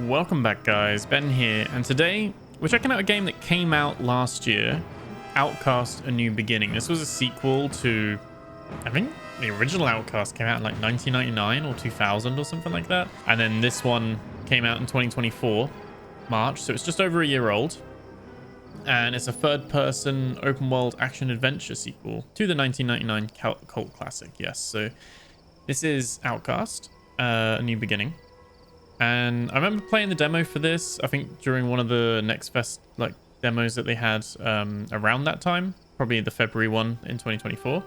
Welcome back, guys. Ben here, and today we're checking out a game that came out last year, Outcast: A New Beginning. This was a sequel to, I think the original Outcast came out in like 1999 or 2000 or something like that, and then this one came out in 2024 March, so it's just over a year old, and it's a third-person open-world action-adventure sequel to the 1999 cult classic. Yes, so this is Outcast: A New Beginning. And I remember playing the demo for this, I think during one of the Next Fest like demos that they had around that time, probably the February one in 2024.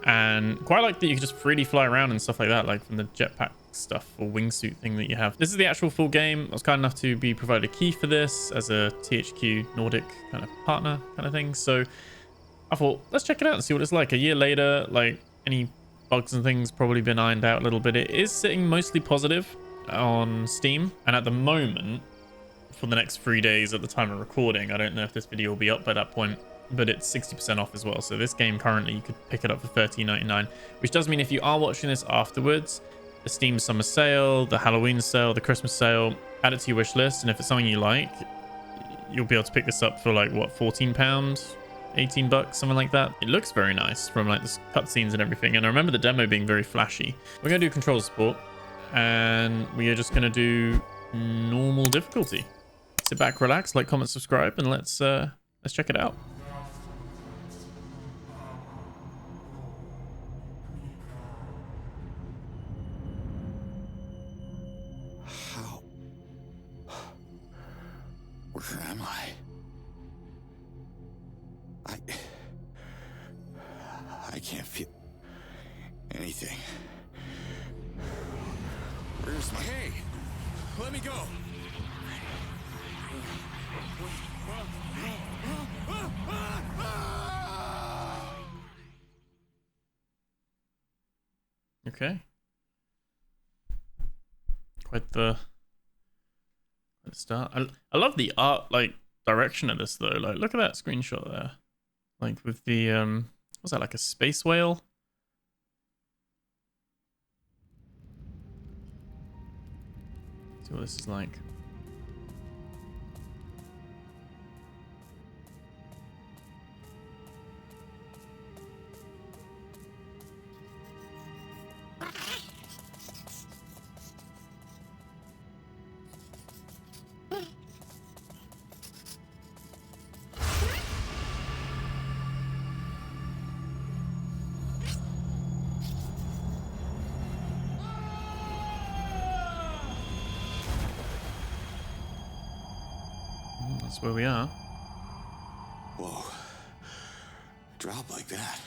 And quite like that you could just freely fly around and stuff like that, like from the jetpack stuff or wingsuit thing that you have. This is the actual full game. I was kind enough to be provided a key for this as a THQ Nordic kind of partner kind of thing. So I thought, let's check it out and see what it's like. A year later, like any bugs and things probably been ironed out a little bit. It is sitting mostly positive on Steam, and at the moment for the next 3 days at the time of recording, I don't know if this video will be up by that point, but it's 60% off as well. So this game currently you could pick it up for $13.99, which does mean if you are watching this afterwards, the Steam summer sale, the Halloween sale, the Christmas sale, add it to your wish list, and if it's something you like, you'll be able to pick this up for like what, £14, 18 bucks, something like that. It looks very nice from like the cutscenes and everything, and I remember the demo being very flashy. We're gonna do controller support, and we are just going to do normal difficulty. Sit back, relax, like, comment, subscribe, and let's check it out. How? Where am I? I can't feel anything. Where's my... Hey! Let me go! Okay. Quite the start. I love the art, like, direction of this, though. Like, look at that screenshot there. Like, with the, what's that, like a space whale? See what this is like. That's where we are. Whoa. A drop like that.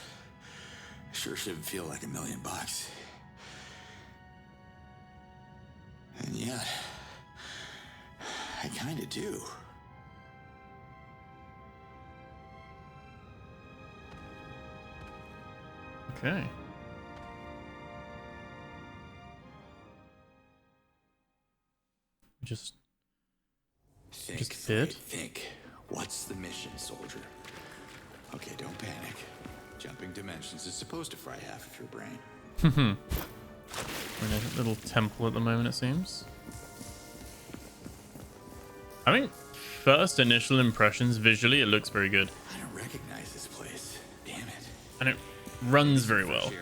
Sure shouldn't feel like $1 million. And yet, I kinda do. Okay. Just did. Think. What's the mission, soldier? Okay, don't panic. Jumping dimensions is supposed to fry half of your brain. We're in a little temple at the moment, it seems. I think first initial impressions, visually, it looks very good. I don't recognize this place. Damn it. And it runs very well.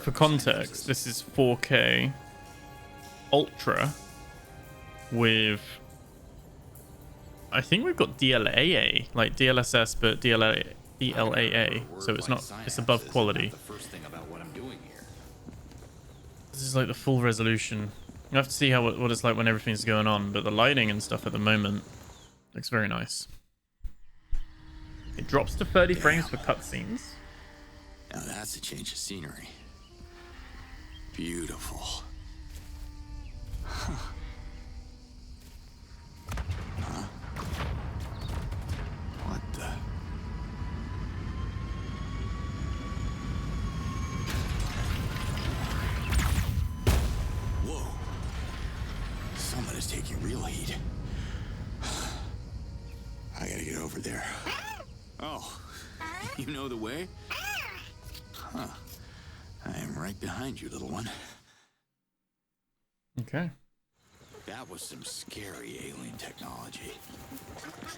For context, this is 4K Ultra with... I think we've got DLAA, like DLSS, but DLAA, so it's not, it's above quality. This is like the full resolution. You have to see how what it's like when everything's going on, but the lighting and stuff at the moment looks very nice. It drops to 30 frames for cutscenes. Now that's a change of scenery. Beautiful. Huh? What the? Whoa. Someone is taking real heat. I gotta get over there. Oh, you know the way? Huh. I am right behind you, little one. Okay. That was some scary alien technology.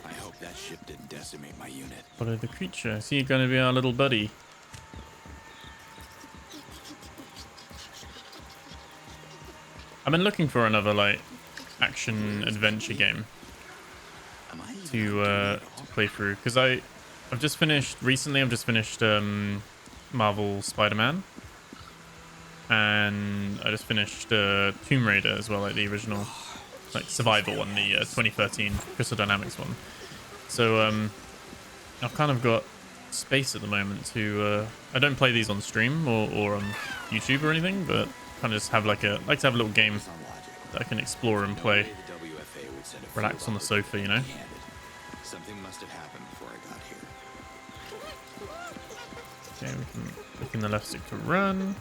I hope that ship didn't decimate my unit. Follow the creature. Is he going to be our little buddy? I've been looking for another like action adventure game to play through because I've just finished Marvel Spider-Man, and I just finished Tomb Raider as well, like the original like survival one, the 2013 Crystal Dynamics one. So I've kind of got space at the moment to I don't play these on stream or on YouTube or anything, but kind of just have like to have a little game that I can explore and play, relax on the sofa, you know. Something must have happened before I got here. Okay, we can click in the left stick to run.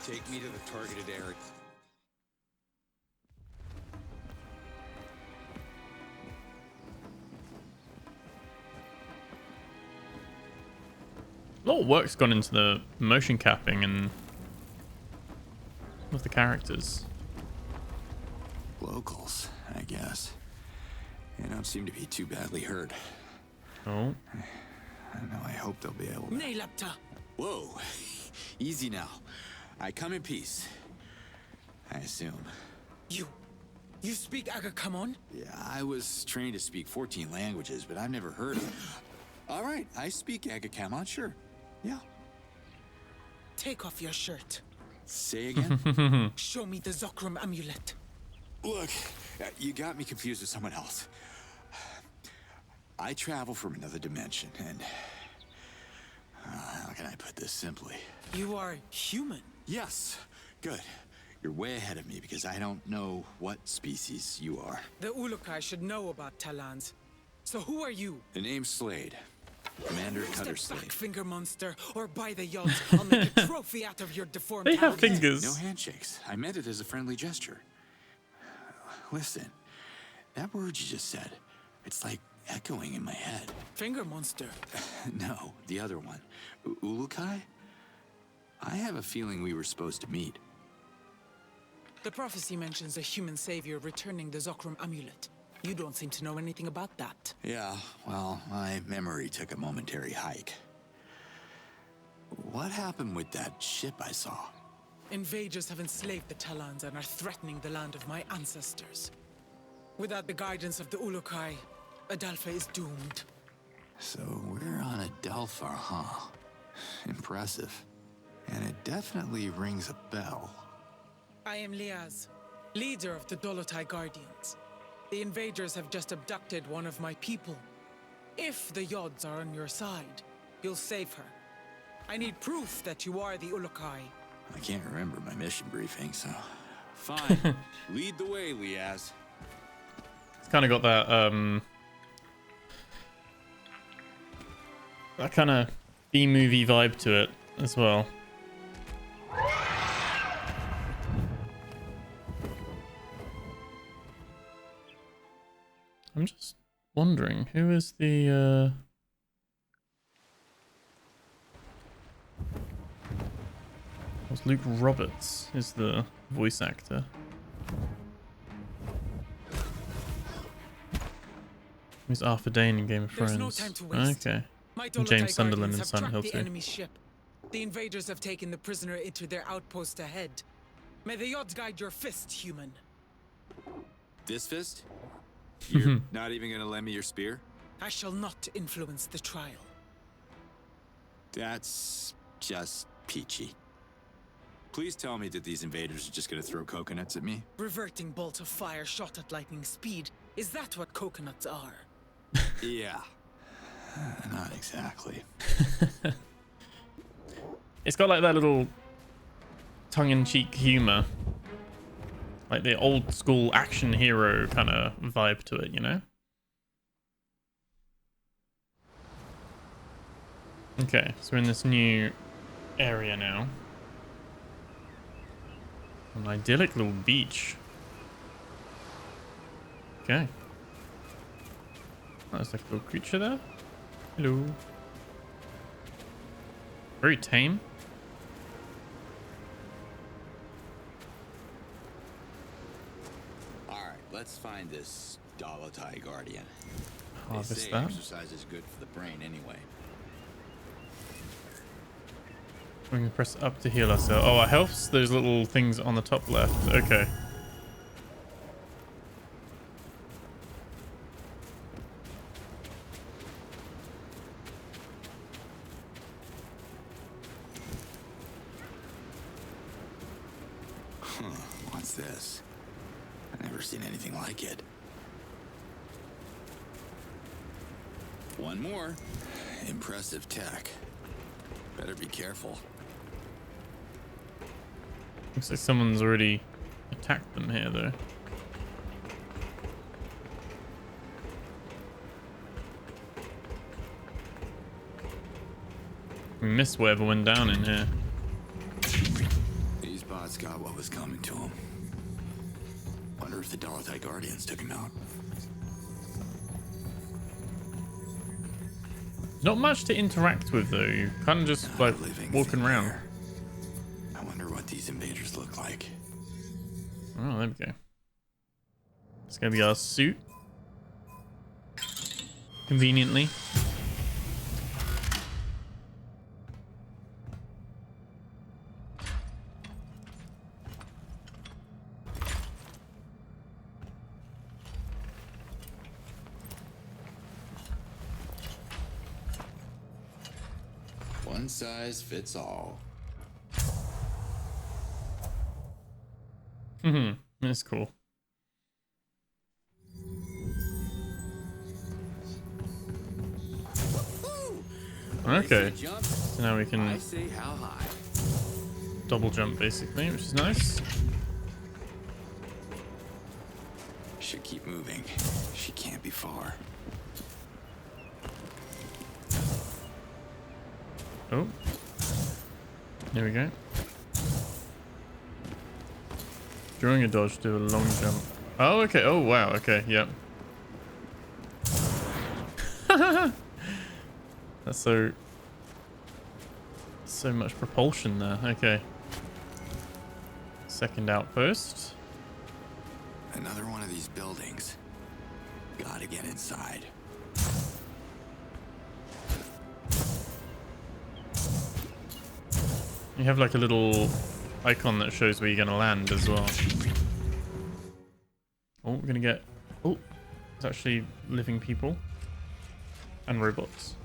Take me to the targeted area. A lot of work's gone into the motion capping and of the characters. Locals, I guess. They don't seem to be too badly hurt. Oh. I know, I hope they'll be able to... Whoa. Easy now. I come in peace. I assume. You speak Agakamon? Yeah, I was trained to speak 14 languages, but I've never heard of... All right, I speak Agakamon, sure. Yeah. Take off your shirt. Say again? Show me the Zokrum amulet. Look, you got me confused with someone else. I travel from another dimension, and... how can I put this simply? You are human. Yes. Good. You're way ahead of me because I don't know what species you are. The Ulukai should know about Talans. So who are you? The name's Slade. Commander Cutter Step back, Slade. finger monster, or by the yacht, I'll make a trophy out of your deformed They have talons. fingers. No handshakes. I meant it as a friendly gesture. Listen, that word you just said, it's like echoing in my head. Finger monster. No, the other one. Ulukai? I have a feeling we were supposed to meet. The prophecy mentions a human savior returning the Zokrum amulet. You don't seem to know anything about that. Yeah, well, my memory took a momentary hike. What happened with that ship I saw? Invaders have enslaved the Talans and are threatening the land of my ancestors. Without the guidance of the Ulukai, Adelpha is doomed. So we're on Adelpha, huh? Impressive. And it definitely rings a bell. I am Liaz, leader of the Dolotai Guardians. The invaders have just abducted one of my people. If the Yods are on your side, you'll save her. I need proof that you are the Ulukai. I can't remember my mission briefing, so... Fine. Lead the way, Liaz. It's kind of got that kind of B-movie vibe to it as well. I'm just wondering, who is the was Luke Roberts is the voice actor. Who's Arthur Dane in Game of There's Thrones? no time to waste. Okay. My And Dolotai James Sunderland Guardians in have Silent Hill tracked the 2. enemy ship. The invaders have taken the prisoner into their outpost ahead. May the Yods guide your fist, human. This fist? You're not even gonna lend me your spear? I shall not influence the trial. That's just peachy. Please tell me that these invaders are just gonna throw coconuts at me. Reverting bolt of fire shot at lightning speed. Is that what coconuts are? Yeah. Not exactly. It's got like that little tongue-in-cheek humor, like the old school action hero kind of vibe to it, you know? Okay, so we're in this new area now. An idyllic little beach. Okay. Oh, there's like a little creature there. Hello. Very tame. Let's find this Dolotai Guardian. They Harvest say that. exercise is good for the brain anyway. We can press up to heal ourselves. Oh, our health's those little things on the top left. Okay. What's this? I've never seen anything like it. One more. Impressive tech. Better be careful. Looks like someone's already attacked them here, though. We missed whatever went down in here. These bots got what was coming to them. Wonder if the Dolotai Guardians took him out. Not much to interact with, though. You kind of just like walking around. There. I wonder what these invaders look like. Oh, there we go. It's gonna be our suit. Conveniently. One size fits all. That's cool. Okay. So now we can say how high. double jump basically, which is nice. Should keep moving. She can't be far. Oh. There we go. During a dodge, do a long jump. Oh, okay. Oh, wow. Okay. Yep. That's so much propulsion there. Okay. Second outpost. Another one of these buildings. Gotta get inside. You have like a little icon that shows where you're gonna land as well. Oh, we're gonna get... Oh, it's actually living people. And robots.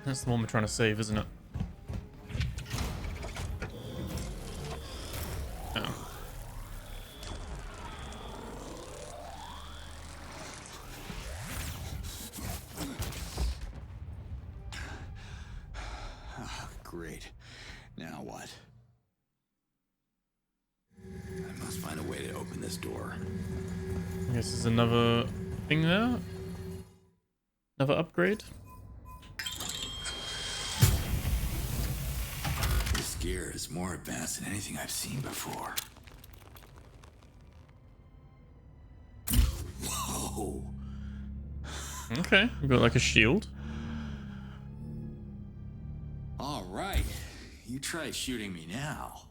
That's the one we're trying to save, isn't it? Oh. Great. Now what? I must find a way to open this door. I guess there's another thing there. Another upgrade. This gear is more advanced than anything I've seen before. Whoa! Okay, we've got like a shield. All right, you try shooting me now.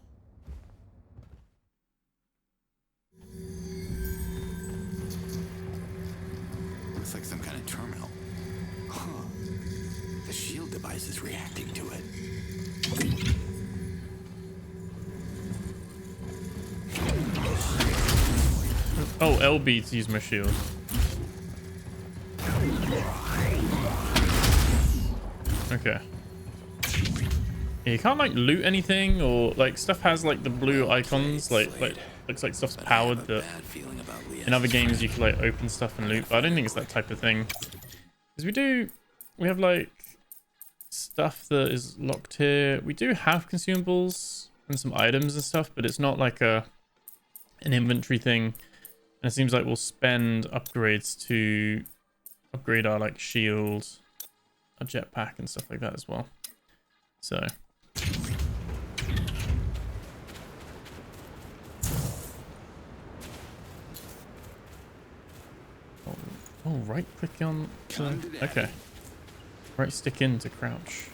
Looks like some kind of terminal. Huh. The shield device is reacting to it. Oh, LB to use my shield. Okay. Yeah, you can't like loot anything, or like stuff has like the blue icons, like looks like stuff's powered. That in other games you could like open stuff and loot, but I don't think it's that type of thing. Because we have like stuff that is locked here. We do have consumables and some items and stuff, but it's not like an inventory thing. And it seems like we'll spend upgrades to upgrade our like shield, our jetpack and stuff like that as well. So oh, right click on to, okay. Right stick in to crouch.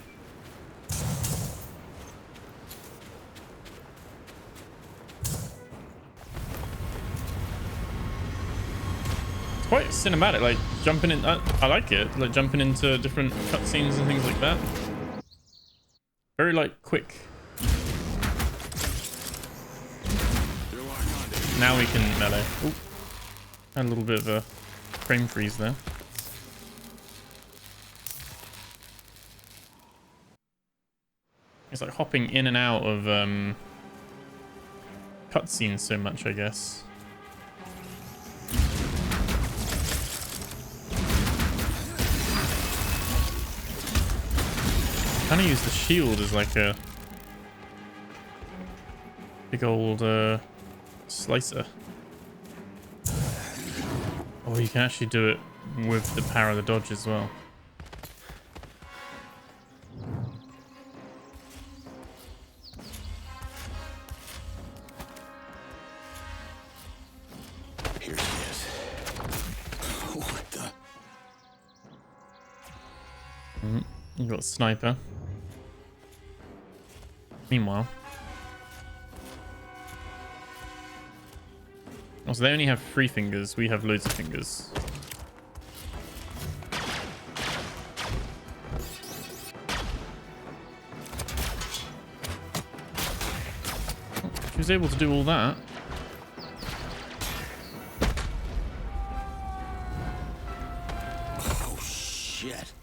quite cinematic, like jumping in. I like it, like jumping into different cutscenes and things like that. Very like quick. Now we can melee. Ooh. Had a little bit of a frame freeze there. It's like hopping in and out of cutscenes so much, I guess. Kind of use the shield as like a big old slicer. Oh, you can actually do it with the power of the dodge as well. Here she is. What the? You got a sniper. Meanwhile, oh, so they only have 3 fingers. We have loads of fingers. Oh, she was able to do all that. Oh shit.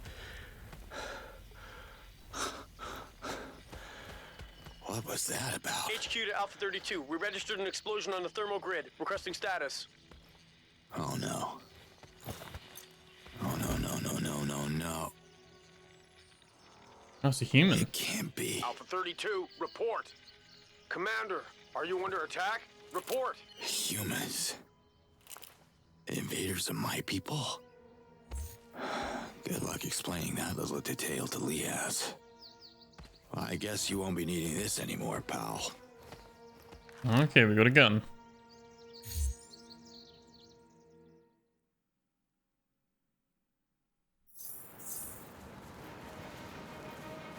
What was that about? HQ to Alpha 32. We registered an explosion on the thermal grid. Requesting status. Oh no. Oh no. That's a human. It can't be. Alpha 32, report. Commander, are you under attack? Report. Humans. The invaders are my people. Good luck explaining that little detail to Liaz. Well, I guess you won't be needing this anymore, pal. Okay, we got a gun.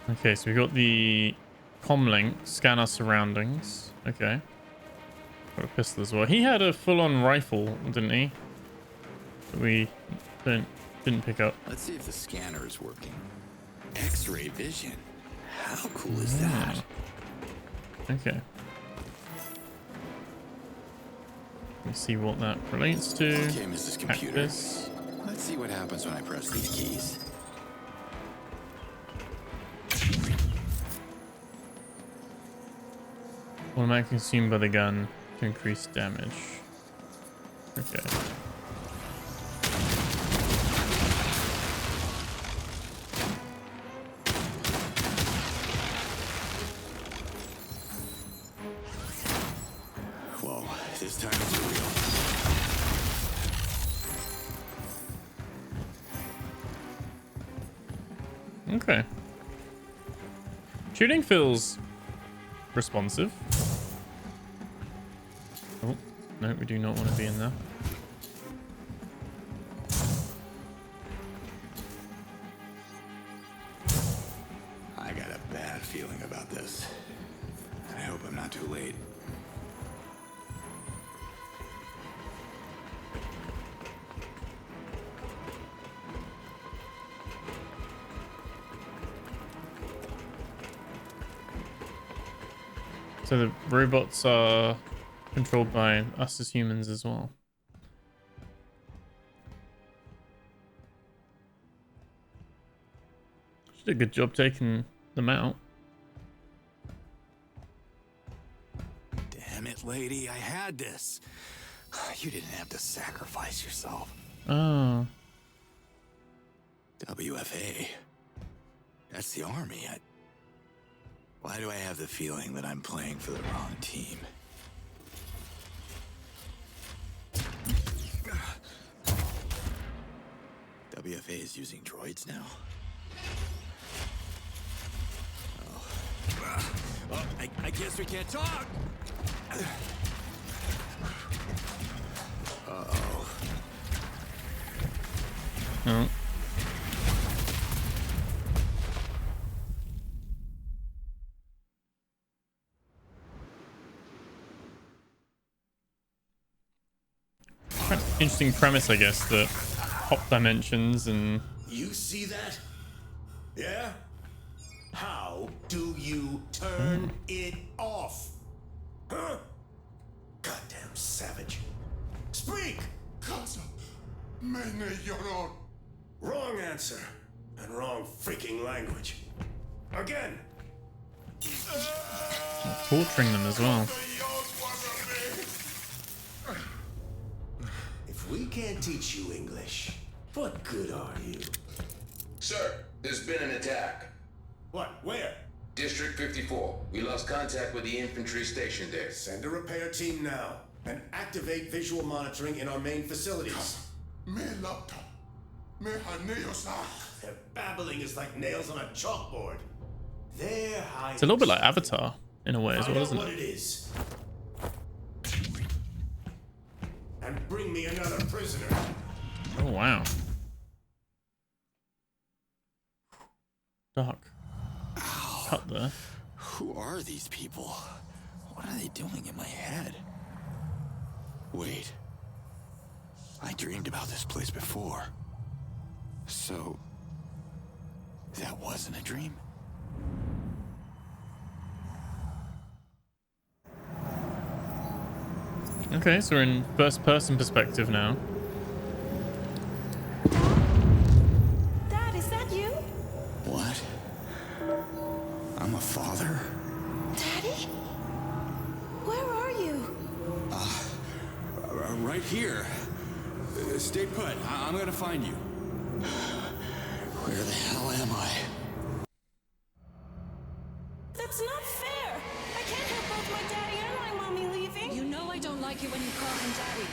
Okay, so we got the comlink, scan our surroundings. Okay. Got a pistol as well. He had a full-on rifle, didn't he? That we didn't pick up. Let's see if the scanner is working. X-ray vision. How cool is that? Okay. Let's see what that relates to. Okay, Mrs. Computer. This. Let's see what happens when I press these keys. Automatically consumed by the gun to increase damage. Okay. Whoa, this time it's real. Okay. Shooting feels responsive. Oh, no, we do not want to be in there. I got a bad feeling about this. I hope I'm not too late. So the robots are controlled by us as humans as well. She did a good job taking them out. Damn it, lady, I had this. You didn't have to sacrifice yourself. Oh. WFA. That's the army. Why do I have the feeling that I'm playing for the wrong team? WFA is using droids now? Oh, I guess we can't talk! Uh-oh. Oh. interesting premise, I guess, that hop dimensions and You see that? Yeah? How do you turn it off? Huh? Goddamn savage. Speak! Casa, mene llorón. Wrong answer. And wrong freaking language. Again. torturing them as well. If we can't teach you English, what good are you? Sir, there's been an attack. What? Where? District 54. We lost contact with the infantry stationed there. Send a repair team now. And activate visual monitoring in our main facilities. Me laptop. Me haneos. Their babbling is like nails on a chalkboard. They're high. It's a little bit like Avatar in a way as well, isn't what it? it is. And bring me another prisoner. Oh wow. Dark. Cut there. Who are these people? What are they doing in my head? Wait. I dreamed about this place before. So... that wasn't a dream? Okay, so we're in first person perspective now. Dad, is that you? What? I'm a father? Daddy? Where are you? Right here. Stay put. I'm gonna find you. Where the hell am I? That's not fair. I can't have both my daddy and my mommy leaving. You know I don't like it when you call him Daddy.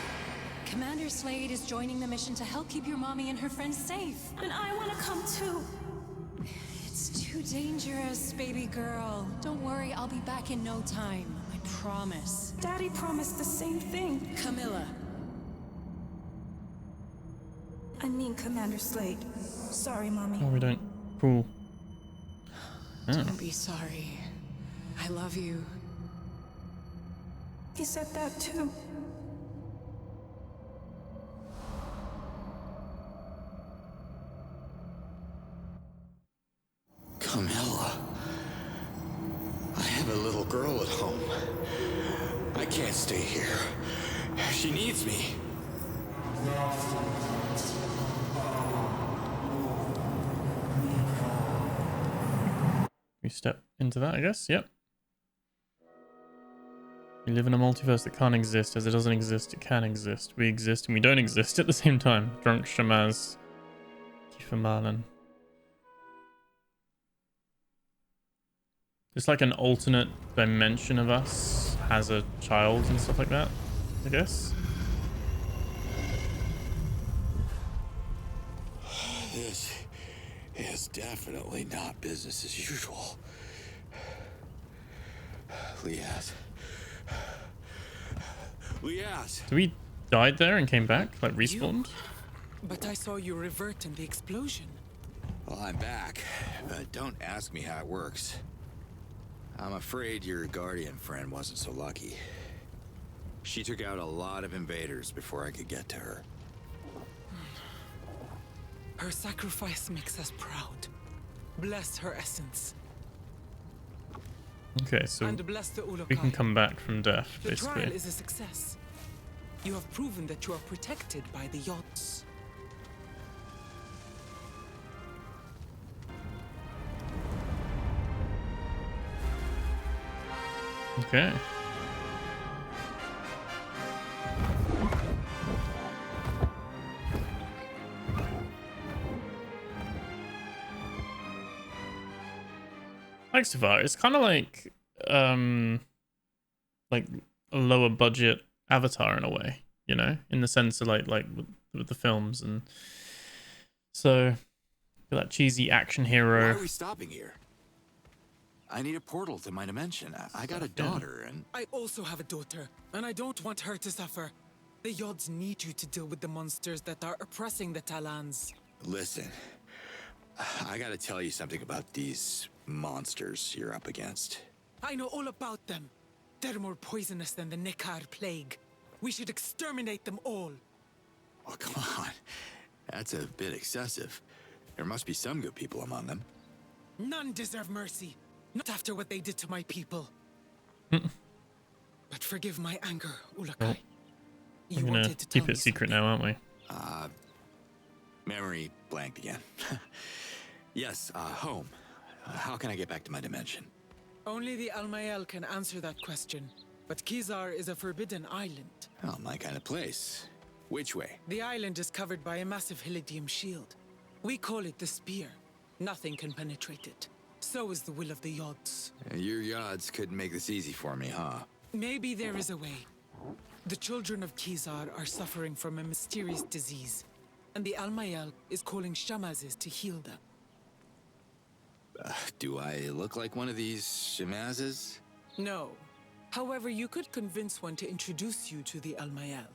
Commander Slade is joining the mission to help keep your mommy and her friends safe. And I want to come too. It's too dangerous, baby girl. Don't worry, I'll be back in no time. I promise. Daddy promised the same thing. Camilla. I mean Commander Slade. Sorry, Mommy. Oh, we don't. Cool. Oh. Don't be sorry. I love you. He said that too. Camilla. I have a little girl at home. I can't stay here. She needs me. We step into that, I guess. Yep. We live in a multiverse that can't exist. As it doesn't exist, it can exist. We exist and we don't exist at the same time. Drunk Shamaz. Kiefer Marlin. It's like an alternate dimension of us has a child and stuff like that, I guess. This is definitely not business as usual. Liaz. So we died there and came back? Like respawned? But I saw you revert in the explosion. Well, I'm back, but don't ask me how it works. I'm afraid your guardian friend wasn't so lucky. She took out a lot of invaders before I could get to her. Her sacrifice makes us proud. Bless her essence. Okay, so And bless the we Ulukai. can come back from death, The trial basically. is a success. You have proven that you are protected by the yachts. Okay. Like so far, it's kind of like a lower budget Avatar in a way, you know, in the sense of like with the films, and so that cheesy action Why hero. are we stopping here? I need a portal to my dimension. I got a daughter, and... I also have a daughter, and I don't want her to suffer. The Yods need you to deal with the monsters that are oppressing the Talans. Listen, I gotta tell you something about these monsters you're up against. I know all about them. They're more poisonous than the Nekar plague. We should exterminate them all. Oh, come on. That's a bit excessive. There must be some good people among them. None deserve mercy. Not after what they did to my people. But forgive my anger, Ulakai. You We're gonna wanted to tell keep me it secret something. now, aren't we? Memory blanked again. Yes, home. How can I get back to my dimension? Only the Almael can answer that question. But Kizar is a forbidden island. Oh, my kind of place. Which way? The island is covered by a massive Hylidium shield. We call it the Spear. Nothing can penetrate it. So is the will of the Yods. Your Yods couldn't make this easy for me, huh? Maybe there is a way. The children of Kizar are suffering from a mysterious disease, and the Almael is calling Shamazes to heal them. Do I look like one of these Shamazes? No. However, you could convince one to introduce you to the Almael.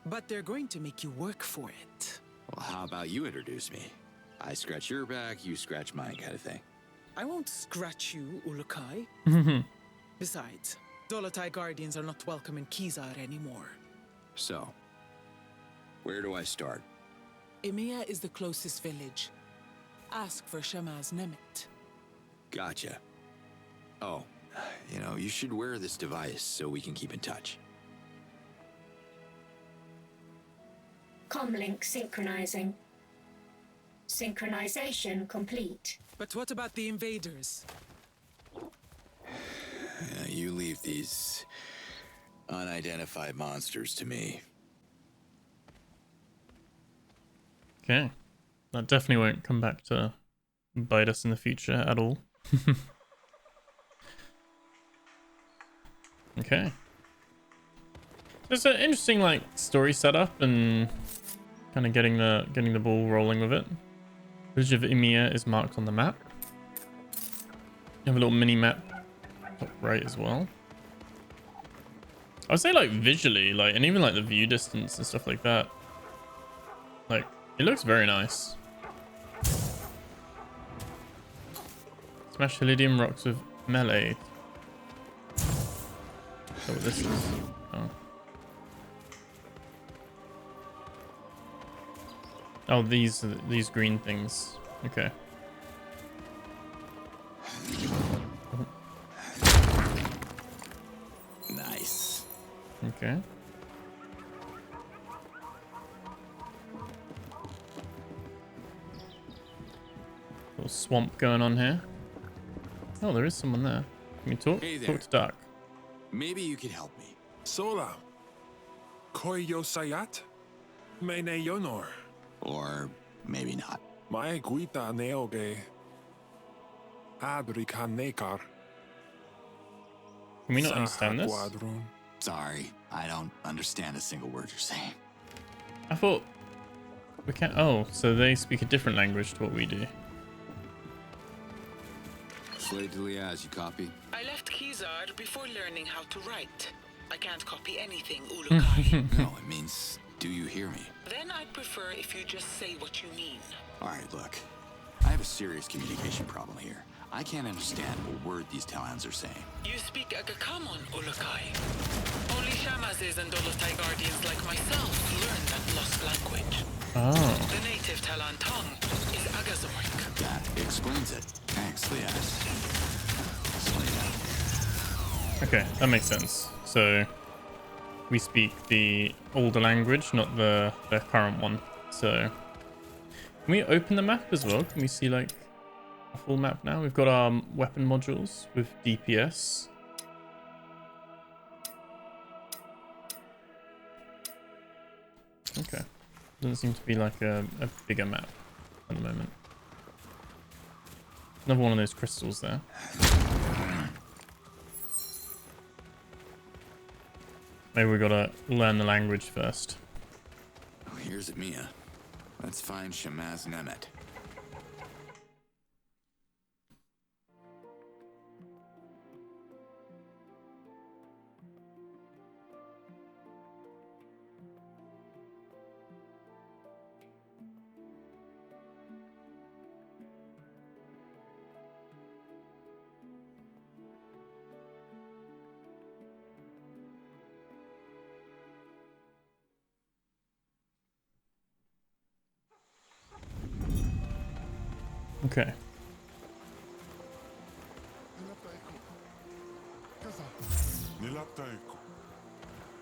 But they're going to make you work for it. Well, how about you introduce me? I scratch your back, you scratch mine kind of thing. I won't scratch you, Ulukai. Besides, Dolotai Guardians are not welcome in Kizar anymore. So, where do I start? Emiya is the closest village. Ask for Shamaz Nemet. Gotcha. Oh, you know, you should wear this device so we can keep in touch. Comlink synchronizing. Synchronization complete. But what about the invaders? You leave these unidentified monsters to me. Okay. That definitely won't come back to bite us in the future at all. Okay. It's an interesting like story setup and kind of getting the ball rolling with it. Village of Emiya is marked on the map. You have a little mini map top right as well. I would say like visually, like, and even like the view distance and stuff like that. Like, it looks very nice. Smash Hylidium rocks with melee. So what this is. Oh. Oh, these green things. Okay. Nice. Okay. Little swamp going on here. Oh, there is someone there. Can we talk? Hey there. Talk to Dark. Maybe you could help me. Sola. Koyo Sayat? Mene Yonor. Or maybe not. Mae guita neoge. Adrika nekar. Can we not understand this? Sorry, I don't understand a single word you're saying. I thought we can't. Oh, so they speak a different language to what we do. Slave to Liaz, you copy? I left Kizar before learning how to write. I can't copy anything, Ulukai. No, it means, do you hear me? Then I'd prefer if you just say what you mean. Alright, look. I have a serious communication problem here. I can't understand a word these Talans are saying. You speak Agakamon, Ulukai. Only Shamazes and Dolotai Guardians like myself learn that lost language. Oh. The native Talan tongue is Agazorik. That explains it. Thanks, Liaz. Okay, that makes sense. So we speak the older language, not the current one. So can we open the map as well? Can we see like a full map now? We've got our weapon modules with DPS. Okay. Doesn't seem to be like a bigger map at the moment. Another one of those crystals there. Maybe we gotta learn the language first. Oh, here's Emiya. Let's find Shamaz Nemet. Okay.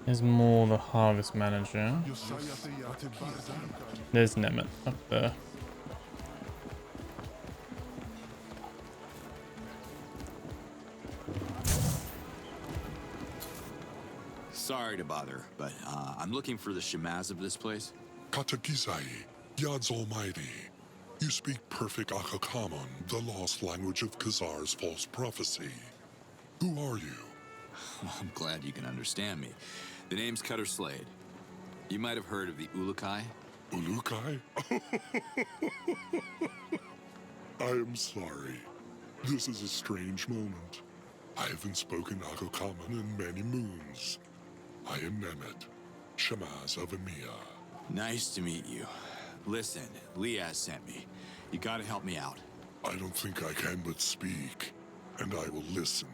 There's more the harvest manager. There's Nemet up there. Sorry to bother, but I'm looking for the Shamaz of this place. Katakizai, Yad's Almighty. You speak perfect Akakamon, the lost language of Khazar's false prophecy. Who are you? I'm glad you can understand me. The name's Cutter Slade. You might have heard of the Ulukai. Ulukai? I am sorry. This is a strange moment. I haven't spoken Akakamon in many moons. I am Nemet, Shamaz of Emiya. Nice to meet you. Listen, Liaz sent me. You gotta help me out. I don't think I can but speak, and I will listen.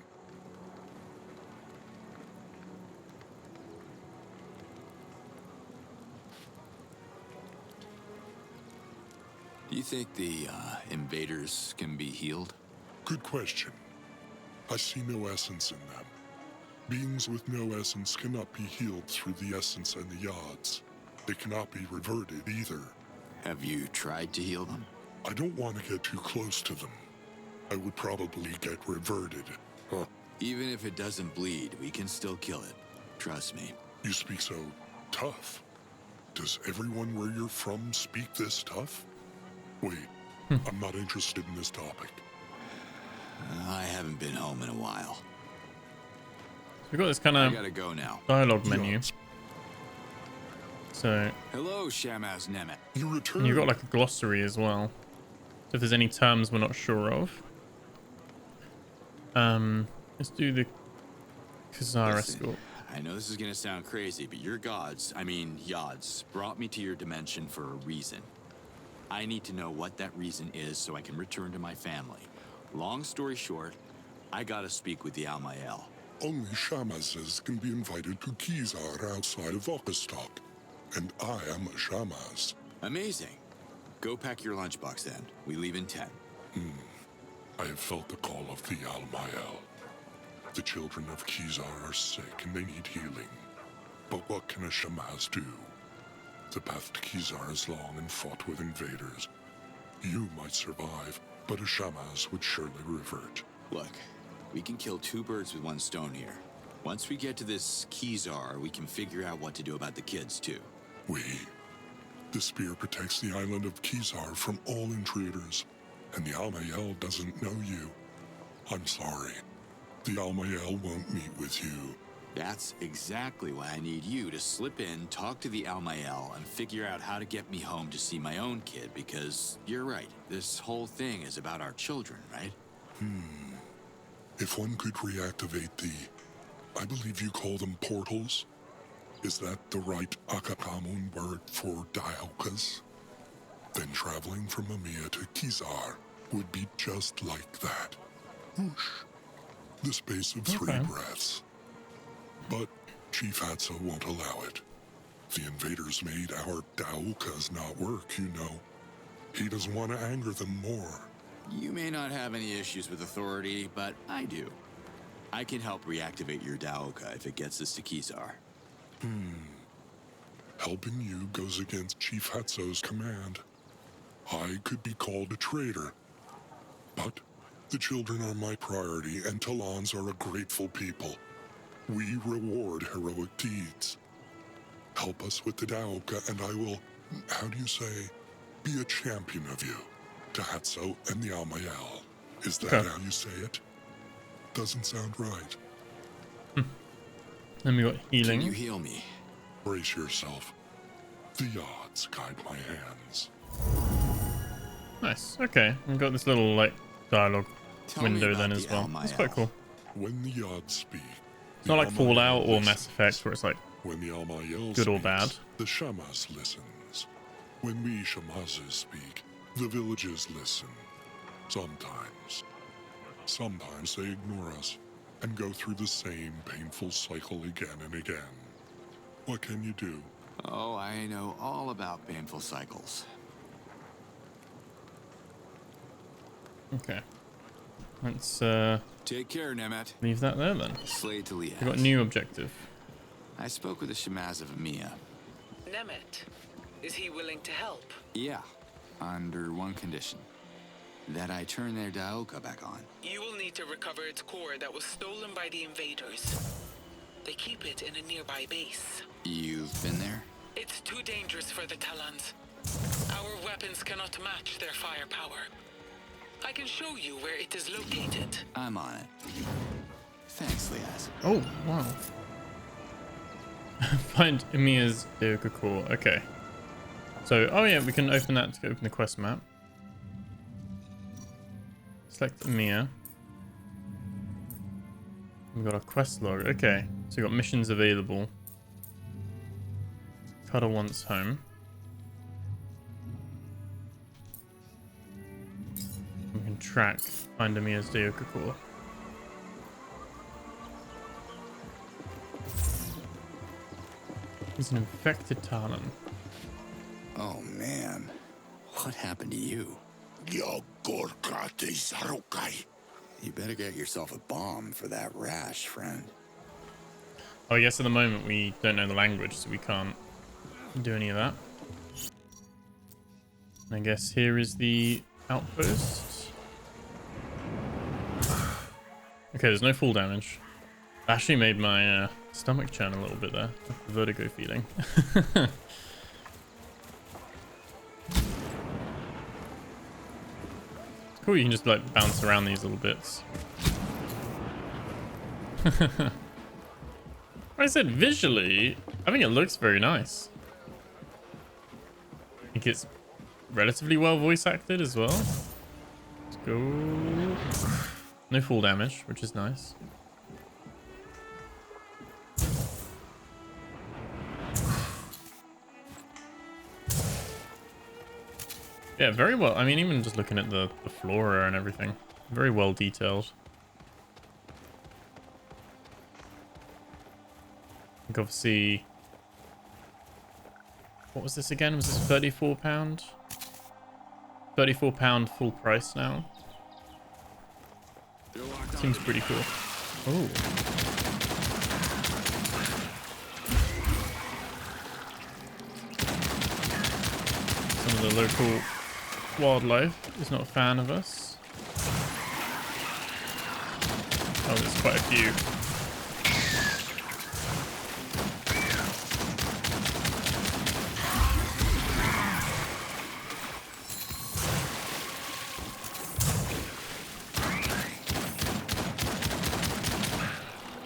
Do you think the invaders can be healed? Good question. I see no essence in them. Beings with no essence cannot be healed through the essence and the Yods. They cannot be reverted either. Have you tried to heal them? I don't want to get too close to them. I would probably get reverted. Huh. Even if it doesn't bleed, we can still kill it. Trust me. You speak so tough. Does everyone where you're from speak this tough? Wait, I'm not interested in this topic. I haven't been home in a while. We've got this kind of dialogue menu. So hello, Shamaz Nemet. You return. And you've got like a glossary as well. So if there's any terms we're not sure of. Let's do the Khazar escort. I know this is gonna sound crazy, but your gods, I mean Yods, brought me to your dimension for a reason. I need to know what that reason is so I can return to my family. Long story short, I gotta speak with the Almael. Only Shamazes can be invited to Khazar outside of Outcast, and I am a Shamaz. Amazing. Go pack your lunchbox then. We leave in 10. I have felt the call of the Almael. The children of Khazar are sick and they need healing. But what can a Shamaz do? The path to Khazar is long and fought with invaders. You might survive, but a Shamaz would surely revert. Look, we can kill two birds with one stone here. Once we get to this Khazar, we can figure out what to do about the kids too. The spear protects the island of Khazar from all intruders, and the Almael doesn't know you. I'm sorry. The Almael won't meet with you. That's exactly why I need you to slip in, talk to the Almael, and figure out how to get me home to see my own kid, because you're right, this whole thing is about our children, right? If one could reactivate I believe you call them portals? Is that the right Akakamun word for dialkas? Then traveling from Emiya to Khazar would be just like that. Whoosh. The space of 3 breaths. But Chief Hatso won't allow it. The invaders made our Daokas not work, you know. He doesn't want to anger them more. You may not have any issues with authority, but I do. I can help reactivate your Daoka if it gets us to Khazar. Helping you goes against Chief Hatso's command. I could be called a traitor. But the children are my priority, and Talans are a grateful people. We reward heroic deeds. Help us with the Daoka, and I will, how do you say, be a champion of you. To Hatso and the Almael. Is that how you say it? Doesn't sound right. Then we got healing. Can you heal me? Brace yourself. The Yods guide my hands. Nice. Okay, we've got this little like dialogue window then as well. That's quite cool. When the Yods speak, it's not like Fallout or Mass Effect where it's like when the Almael good or speaks, bad. The Shamaz listens. When we Shamazes speak, the villages listen. Sometimes they ignore us and go through the same painful cycle again and again. What can you do? Oh, I know all about painful cycles. Okay. Let's take care, Nemet. leave that there then. Slay to Liaz. We've got a new objective. I spoke with the Shamaz of Mia. Nemet, is he willing to help? Yeah, under one condition. That I turn their Daoka back on. You will need to recover its core that was stolen by the invaders. They keep it in a nearby base. You've been there? It's too dangerous for the Talans. Our weapons cannot match their firepower. I can show you where it is located. I'm on it. Thanks, Liaz. Oh, wow. Find Emiya's Daoka core. Okay. So, oh yeah, we can open that to open the quest map. Select Emiya. We've got our quest log. Okay. So we've got missions available. Cuddle wants home. We can track find Emiya's Daoka core. He's an infected Talan. Oh man, what happened to you? You better get yourself a bomb for that rash, friend. Oh yes, at the moment we don't know the language, so we can't do any of that. I guess here is the outpost. Okay, there's no full damage. Actually made my stomach churn a little bit there. The vertigo feeling. Cool, you can just like bounce around these little bits. I said visually, I think it looks very nice. I think it's relatively well voice acted as well. Let's go. No full damage, which is nice. Yeah, very well. I mean, even just looking at the flora and everything, very well detailed. I think obviously, what was this again? Was this £34? £34 full price now. Seems pretty cool. Oh. Some of the local wildlife is not a fan of us. Oh, there's quite a few.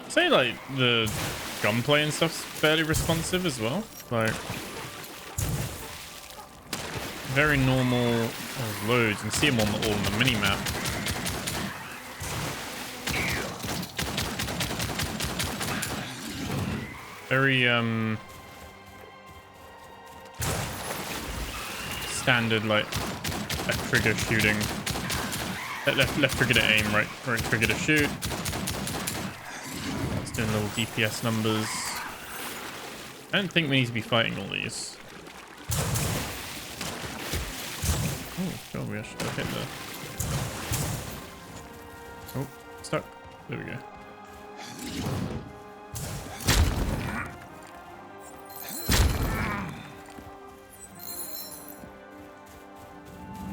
Say like the gunplay and stuff's fairly responsive as well. Like very normal. There's loads. You can see them all on the mini map. Very standard like left trigger shooting. Left trigger to aim, right trigger to shoot. It's doing little DPS numbers. I don't think we need to be fighting all these. Oh, God, we actually hit the... Oh, stuck. There we go.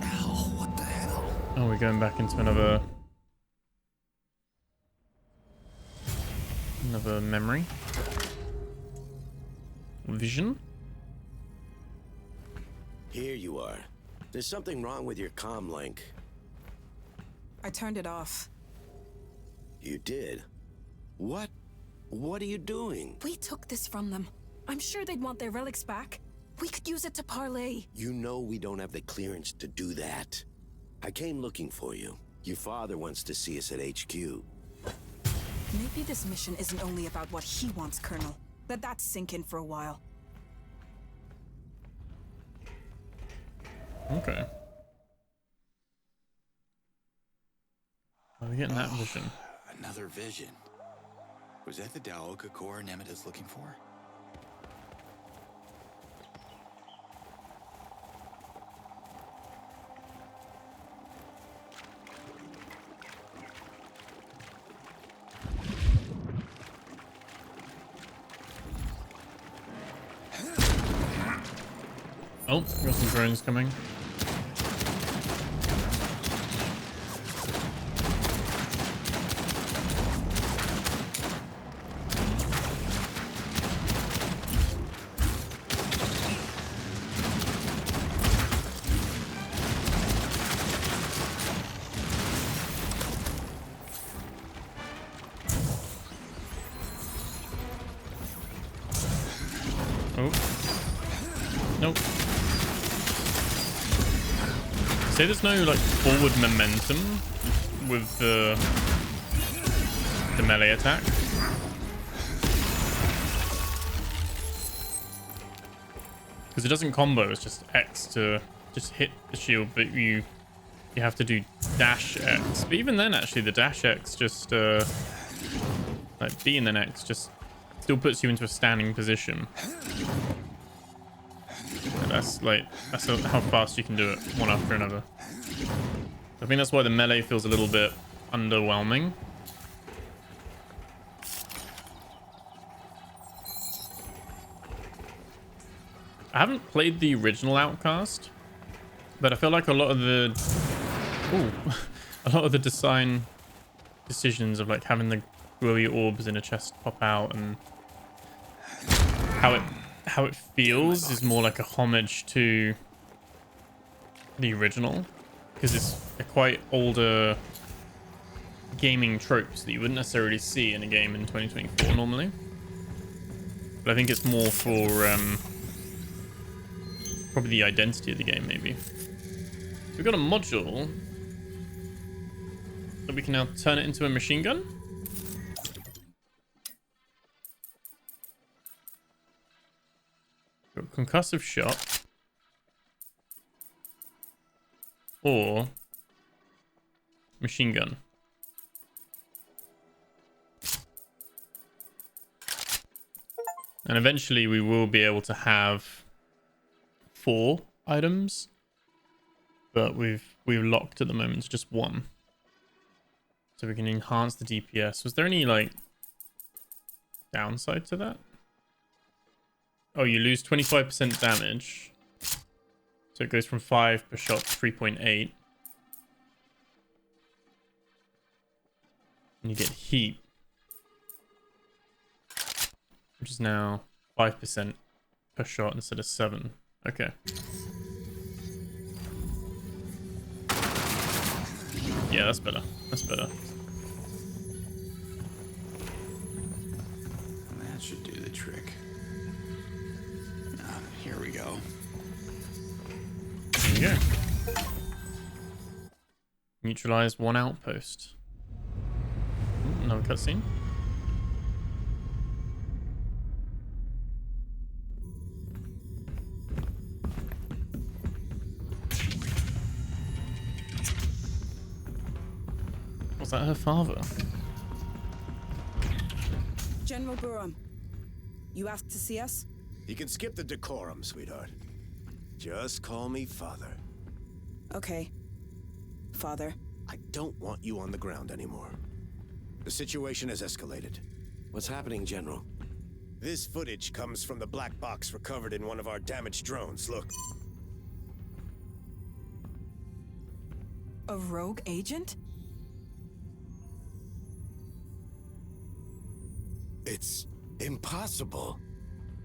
Ow, what the hell? Oh, we're going back into another memory. Vision? Here you are. There's something wrong with your comm link. I turned it off. You did? What? What are you doing? We took this from them. I'm sure they'd want their relics back. We could use it to parlay. You know we don't have the clearance to do that. I came looking for you. Your father wants to see us at HQ. Maybe this mission isn't only about what he wants, Colonel. Let that sink in for a while. Okay. Are we getting that vision? Another vision. Was that the Daoka core Nemet is looking for? Oh, got some drones coming. Oh. Nope. Say there's no like forward momentum with the melee attack. Because it doesn't combo, it's just X to just hit the shield, but you have to do dash X. But even then actually the dash X just like B and then X just still puts you into a standing position. And that's how fast you can do it one after another. I think that's why the melee feels a little bit underwhelming. I haven't played the original Outcast, but I feel like a lot of the design decisions of like having the glowy orbs in a chest pop out and how it feels is more like a homage to the original, because it's quite older gaming tropes that you wouldn't necessarily see in a game in 2024 normally. But I think it's more for probably the identity of the game, maybe. So we've got a module that we can now turn it into a machine gun. Got concussive shot. Or machine gun. And eventually we will be able to have 4 items, but we've locked at the moment to just 1. So we can enhance the DPS. Was there any like downside to that? Oh, you lose 25% damage. So it goes from 5 per shot to 3.8. And you get heat, which is now 5% per shot instead of 7. Okay. Yeah, that's better. That's better. That should do the trick. Here we go. There you go. Neutralize 1 outpost. Ooh, another cutscene. Was that her father? General Burham, you asked to see us? You can skip the decorum, sweetheart. Just call me Father. Okay. Father. I don't want you on the ground anymore. The situation has escalated. What's happening, General? This footage comes from the black box recovered in one of our damaged drones. Look. A rogue agent? It's impossible.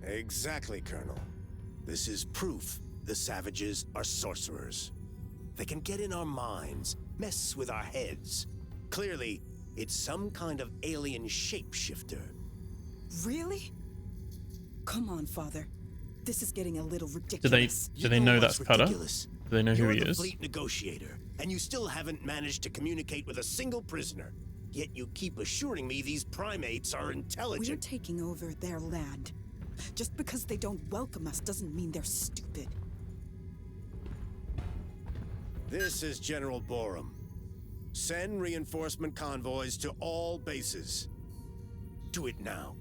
Exactly, Colonel. This is proof the savages are sorcerers. They can get in our minds, mess with our heads. Clearly, it's some kind of alien shapeshifter. Really? Come on, Father. This is getting a little ridiculous. Do they know that's Cutter? Do they know who he You're the is? fleet negotiator, and you still haven't managed to communicate with a single prisoner. Yet you keep assuring me these primates are intelligent. We're taking over their land. Just because they don't welcome us doesn't mean they're stupid. This is General Borum. Send reinforcement convoys to all bases. Do it now.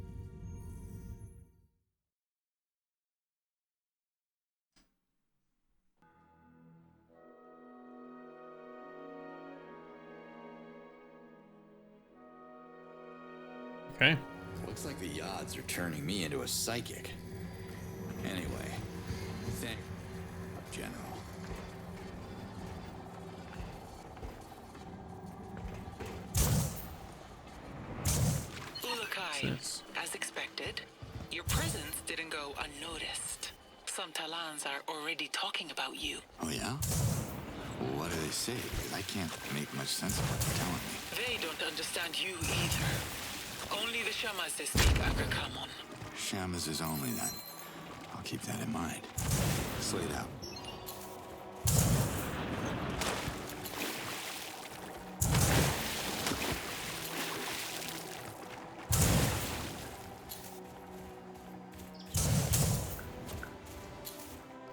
Okay. Looks like the odds are turning me into a psychic. Anyway, General. Ulukai, as expected, your presence didn't go unnoticed. Some Talans are already talking about you. Oh, yeah? Well, what do they say? Because I can't make much sense of what they're telling me. They don't understand you either. Only the Shamas speak Akakamon. Shamas is only then. I'll keep that in mind. Slate out.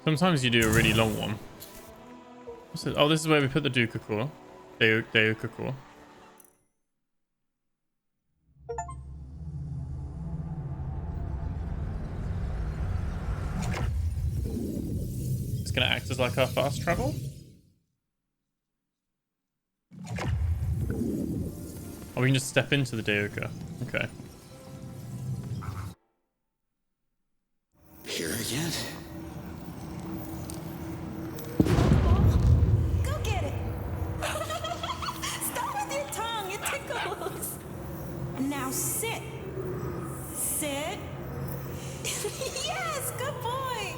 Sometimes you do a really long one. What's this? Oh, this is where we put the Duka core. Deuka core. It's gonna act as like our fast travel. Oh, we can just step into the Deuka. Okay. Here again? Go get it! Stop with your tongue, it tickles! Now sit. Sit. Yes, good boy!